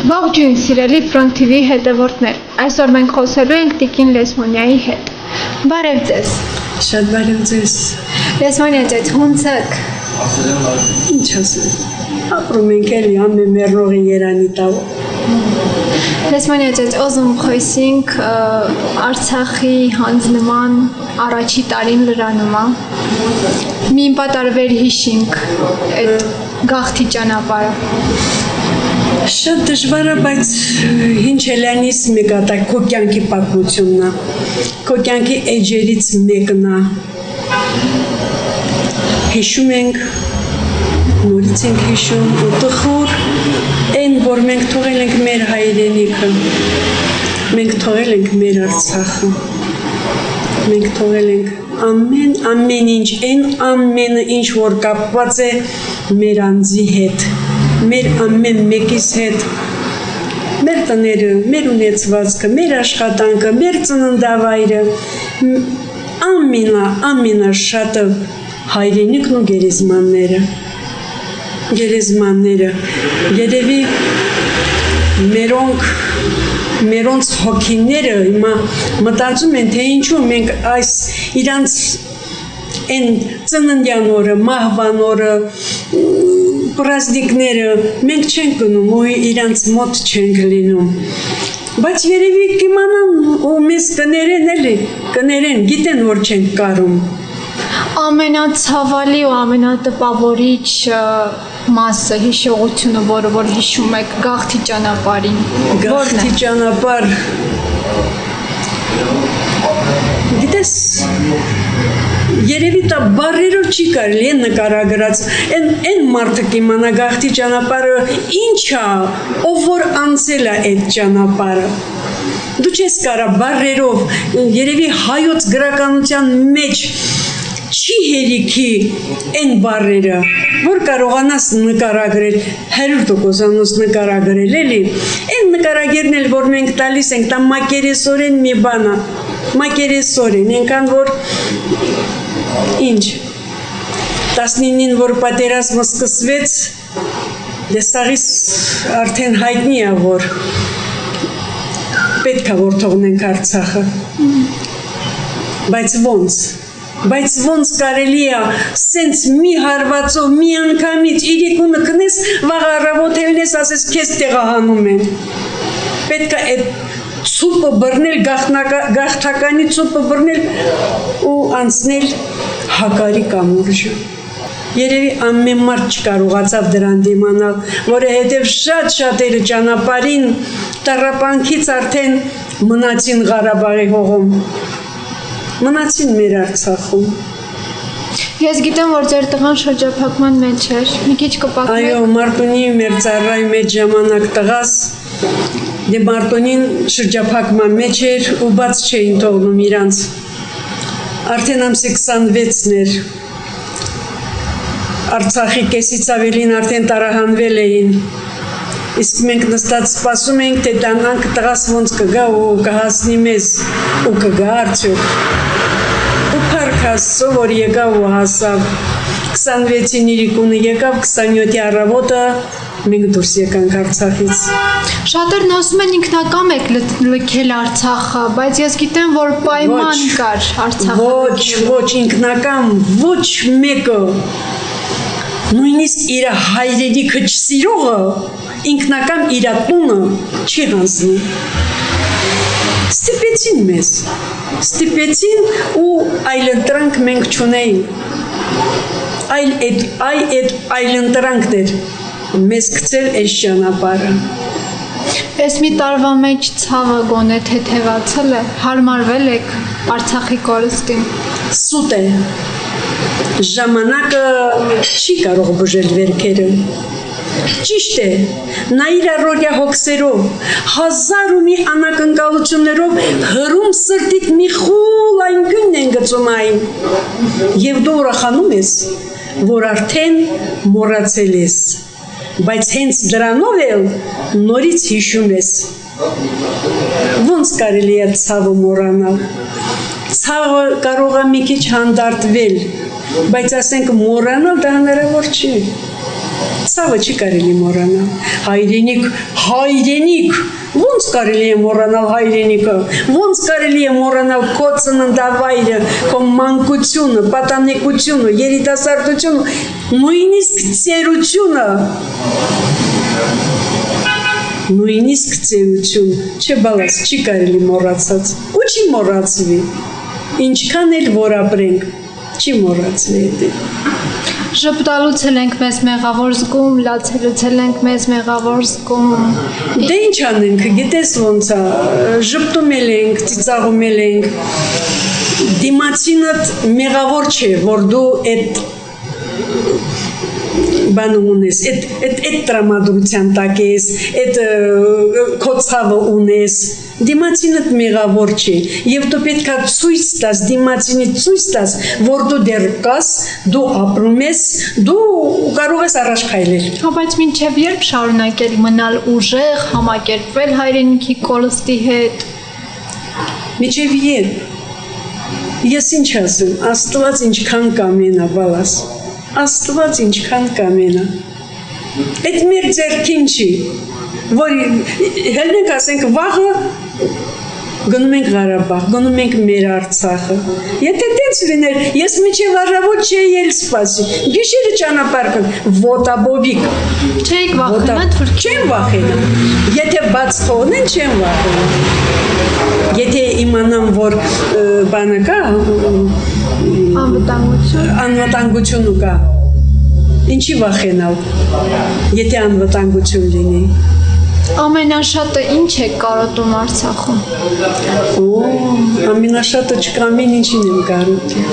Ողջույն սիրելի Front TV հետևորդներ, այսօր մենք խոսելու ենք Տիկին Լեսմոնյայի հետ։ Բարև ձեզ։ Շատ բարև ձեզ։ Լեսմոնյա ջան, ո՞նց եք։ Ինչ ասեմ։ Ապրում ենք էլի ամեն մեռողի երանի տավ։ Լեսմոնյա ջան, ուզում խոսենք Արցախի հանձնման առաջի տարին լրանում է։ Մի պատարվեր հիշենք այդ գաղթի ճանապարհը։ Շատ դժվար է, բայց ինչ էլանից մեկը դա քո կյանքի պատմությունն է։ Քո կյանքի էջերից մեկն է։ Հիշում ենք, նորից ենք հիշում ու տխուր այն, որ մենք թողել ենք մեր հայրենիքը, մենք թողել ենք մեր Արցախը, մենք թողել ենք ամեն ինչ, այն ամենը ինչ որ կապված է մեր անձի հետ, մեր ամեն մեկիս հետ, մեր տները, մեր ունեցվածքը, մեր աշխատանքը, մեր ծննդավայրը, ամենաշատը հայրենիքն ու գերեզմանները, երևի մերոնց հոգիները հիմա մտածում են, թե ինչու մենք այս իրանց են ծննդյան օրը, մահվան օրը, պրազնիկները մենք չենք գնում ու իրանց մոտ չենք լինում, բայց երևի կիմանան ու մեզ կներեն էլի, կներեն, գիտեն որ չենք կարում։ Ամենացավալի ու ամենատպավորիչ մասը հիշողությունը, որ հիշում եք գաղթի ճանապարհին։ Գաղթի ճանապարհ։ Գիտես, երևի դա բառերով չի կարելի է նկարագրած, այն մարդը կիմանա գաղթի ճանապարհը ինչ է, ով որ անցել է այդ ճանապարհը։ Դու չես կարա բառերով, երևի հայոց գրականության մեջ չի հերիքի այն բառերը, որ կարողանաս նկարագրել 100%-անոց նկարագրել էլի, այն նկարագիրն էլ որ մենք տալիս ենք, դա մակերեսորեն մի բան է, մակերեսորեն, այնքան որ ինչ 19-ին որ պատերազմը սկսվեց, դեսաղից արդեն հայտնի է որ պետք է որ թողնենք Արցախը, բայց ոնց կարելի է սենց մի հարվածով, մի անգամից իրիկունը կնես, վաղ առավոտ ելնես, ասես քեզ տեղահանում են, պետք է այդ ցուպը բռնել, գաղթականի ցուպը բռնել ու անցնել հակարի կամուրջը։ Երևի ամեն մարդ չկարողացավ դրան դիմանալ, որովհետև շատ-շատերը ճանապարհին տառապանքից արդեն մնացին Ղարաբաղի հողում, մնացին մեր Արցախում։ Ես գիտեմ, որ ձեր տղան շրջափակման մեջ էր, մի քիչ կպատմեք։ Այո, Մարտունի մեր ծառայի մեջ ժամանակ տղաս Դե Մարտոնին շրջափակման մեջ էր ու բաց չէին թողնում իրանց, արդեն ամսի 26-ն էր, Արցախի կեսից ավելին արդեն տարահանվել էին, իսկ մենք նստած սպասում ենք, թե տանանք տղաս ոնց կգա ու կհասնի մեզ ու կգա արդյոք, ու փառք Աստծո, որ եկավ ու հասավ, 26-ին իրիկունը եկավ, 27-ի առավոտը մենք դուրս եկանք Արցախից։ Շատերն ասում են ինքնակամ եք լքել Արցախը, բայց ես գիտեմ, որ պայման կար Արցախը։ Ոչ, ինքնակամ, ոչ մեկը, նույնիսկ իր հայրենիքը չսիրողը, ինքնակամ իր տունը չի հանձնում։ Ստիպեցին մեզ, ստիպեցին ու այլընտրանք մենք չունեինք, այլընտրանքն էր մեզ գցել այս ճանապարհը։ Այս մի տարվա մեջ ցավը գոնե թեթևացել է, հարմարվել եք Արցախի կորստին։ Սուտ է, ժամանակը չի կարող բուժել վերքերը, ճիշտ է, նա իր առօրյա հոգսերով, հազար ու մի անակնկալություններով հրում սրտիդ մի խուլ անկյունն են գծում այն, և դու ուրախանում ես, որ արդեն մոռացել ես, բայց հենց դրանով էլ նորից հիշում ես, ոնց կարելի է ցավը մոռանալ, ցավը կարող է մի քիչ հանդարտվել, բայց ասենք մոռանալ դա հնարավոր չի, Ցավը չի կարելի մոռանալ։ Հայրենիք, ոնց կարելի է մոռանալ հայրենիքը, ոնց կարելի է մոռանալ քո ծննդավայրը, քո մանկությունը, պատանեկությունը, երիտասարդությունը, նույնիսկ ծերությունը։ Նույնիսկ ծերություն, չէ բալաս, չի կարելի մոռացած, ու չի մոռացվի, ինչքան էլ որ ապրենք, չի մոռացվի էդի։ Ժպտալուց ենք մեզ մեղավոր զգում, լացելուց ենք մեզ մեղավոր զգում։ Դե ինչ անենք, գիտես ոնց է, ժպտում ենք, ծիծաղում ենք, դիմացինդ մեղավոր չէ, որ դու այդ բանը ունես, այդ տրամադրության տակ ես, այդ քո ցավը ունես, դիմացինդ մեղավոր չի, եւ դու պետք է ցույց տաս, դիմացինի ցույց տաս, որ դու դեռ կաս, դու ապրում ես, դու կարող ես առաջ քայլել։ Հա, բայց մինչև երբ շարունակել մնալ ուժեղ, համակերպվել հայրենիքի կոլստի հետ։ Մինչև երբ։ Ես ինչ ասեմ, Աստված ինչքան կամենա, բալաս։ Աստված ինչքան կամենա։ Այդ մեր ձեռքին չի, որ հելնենք ասենք վաղը գնում ենք Ղարաբաղ, գնում ենք մեր Արցախը։ Եթե տենց լիներ, ես միջև առավոտ չէի էլ սպասի, գիշերը ճանապարհ կգ, ոտաբոբիկ։ Չեք վախենա, թուրք։ Չեմ վախենա։ Եթե բաց թողնեն, չեմ վախենա։ Եթե իմանամ, որ բանը կա, անվտանգություն կա, ինչի վախենալ, եթե անվտանգություն լինի։ Ամենաշատը ինչ է կարոտում Արցախում։ Ամենաշատը չկամին ինչին եմ կարոտում։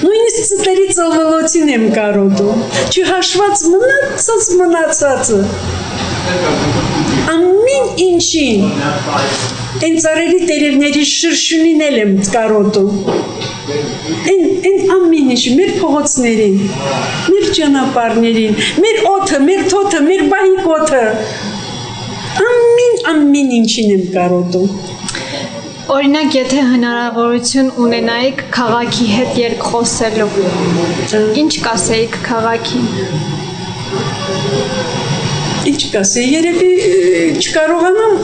Նույնիսկ ծտերի ծովոլոցին եմ կարոտում։ Չհաշված մնացածը։ Ամեն ինչին։ Այն ծառերի տերևների շրշյունին էլ եմ կարոտում։ Այն ամեն ինչ, մեր փողոցներին, մեր ճանապարհներին, մեր օդը, մեր թոթը, մեր բահիկ օդը։ Ամեն ինչին եմ կարոտում։ Օրինակ, եթե հնարավորություն ունենայիք քաղաքի հետ երկխոսելու, ինչ կասեիք քաղաքին։ Ինչ կասեի, երևի չկարողանամ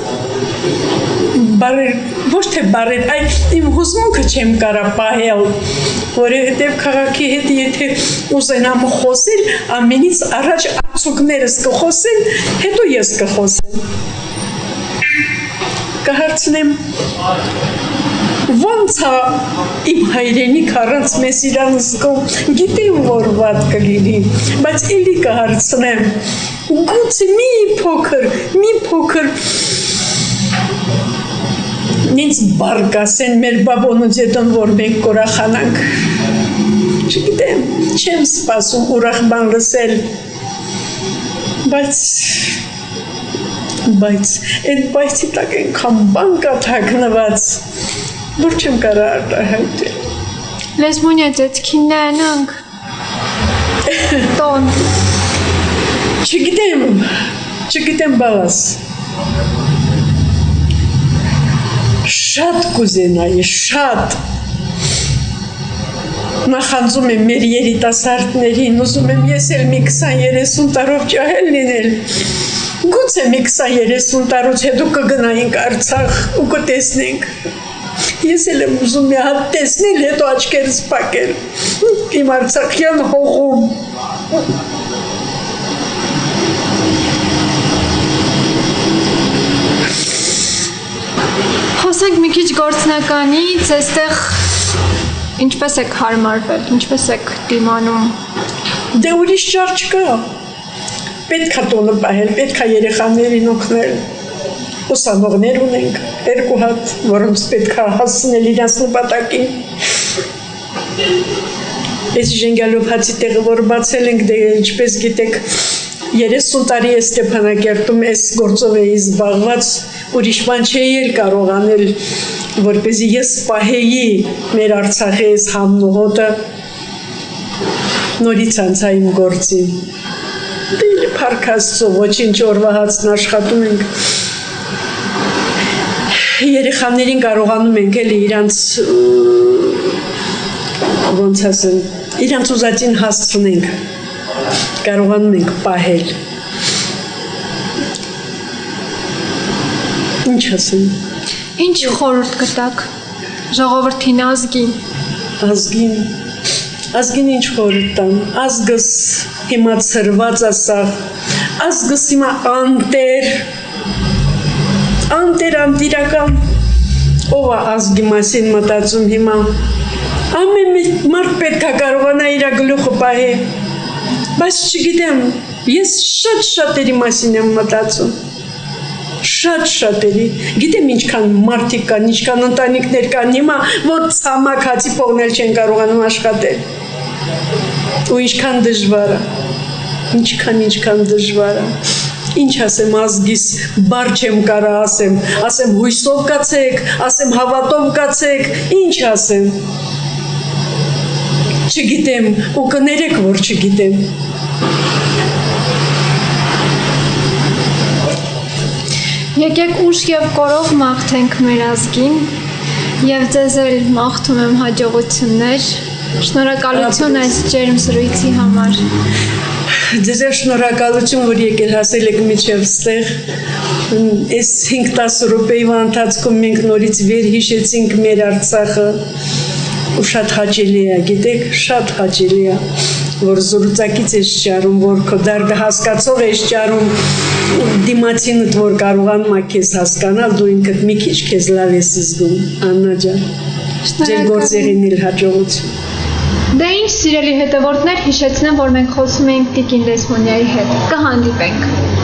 բարեր, ոչ թե բարեր, այլ իմ հուզմունքը չեմ կարա պահել, որովհետև քաղաքի հետ եթե ուզենամ խոսել, ամենից առաջ արձուկներս կխոսեն, հետո ես կխոսեմ։ Կհարցնեմ, ոնց է իմ հայրենիք առանց մեզ իրան զգում, գիտեմ, որ վատ կլինի, բայց էլի կհարցնեմ, գուցե մի փոքր ինձ բառ կասեն մեր բաբոնուց հետոն, որ մենք կորախանանք։ Չգիտեմ, չեմ սպասում ուրախ բան լսել, բայց այդ բայցի տակ ենքան բան կա թագնված, որ չեմ կարա արտահայտել։ Լեզմունյա ձեծքին նայանանք, տոն։ Չգիտեմ բալաս, շատ կուզենայի, շատ նախանձում եմ մեր երիտասարդներին, ուզում եմ ես էլ մի 20-30 տարով ճահել լինել, գուցե մի 20-30 տարուց հետո կգնայինք Արցախ ու կտեսնենք, ես էլ եմ ուզում մի հատ տեսնել, հետո աչքերս պակել, իմ արցախյան հողում, Խոսենք մի քիչ գործնականից, այստեղ ինչպես եք հարմարվել, ինչպես եք դիմանում։ Դե ուրիշ ճար չկա, պետք է տոնը պահել, պետք է երեխաներին օգնել, ուսանողներ ունենք, 2 հատ, որոնց պետք է հասցնել իրանց նպատակին։ Ես ժենգալով հացի տեղը, որ բացել ենք, դե ինչպես գիտեք, 30 տարի է Ստեփանակերտում այս գործով էի զբաղված, ուրիշ բան չէի էլ կարող անել, որպեսզի ես պահեի մեր Արցախի այս համնողոտը, նորից անցա իմ գործին։ Դե փառք Աստծո, ոչինչ օրվա հացն աշխատում ենք։ Երեխաներին կարողանում ենք էլի իրանց ոնց ասեմ, իրանց ուզածին հասցնենք։ կարողանում ենք պահել։ Ինչ ասեմ։ Ինչ խորհուրդ կտաք ժողովրդին, ազգին։ Ազգին ինչ խորհուրդ տամ։ Ազգս հիմա ծրված ասա։ Ազգս հիմա անտիրական։ Ով է ազգի մասին մտածում հիմա։ Ամեն մարդ պետք է կարողանա իր գլուխը պահել։ Բայց չգիտեմ, ես շատ-շատերի մասին եմ մտածում։ Շատ-շատերի։ Գիտեմ ինչքան մարդիկ կան, ինչքան ընտանիքներ կան հիմա, որ ցամաք հացի փողնել չեն կարողանում աշխատել։ Ու ինչքան դժվար է։ Ինչքան դժվար է։ Ինչ ասեմ ազգիս, բառ չեմ կարող ասեմ հույսով կացեք, ասեմ հավատով կացեք, ինչ ասեմ։ Չգիտեմ, ու կներեք, որ չգիտեմ։ Եկեք ուշ և կորով մաղթենք մեր ազգին և ձեզ էլ մաղթում եմ հաջողություններ, շնորհակալություն այս ջերմ զրույցի համար։ Ձեզ շնորհակալություն, որ եկել հասել եք միջև ստեղ, այս 5-10 րոպեի ընթացքում մենք նորից վերհիշեցինք մեր Արցախը, ու շատ հաճելի է, գիտեք, շատ հաճելի է, որ զրուցակից ես ճարում, որ քո դարդը հասկացող ես ճարում, դիմացինդ, որ կարողանում է քեզ հասկանալ, դու ինքդ մի քիչ քեզ լավ ես զգում, Աննա ջան, ձեր գործերին էլ հաջողություն։ Դե ինչ սիրելի հետևորդներ, հիշեցնեմ, որ մենք խոսում էինք Տիկին Դեսպոնյայի հետ, կհանդիպենք։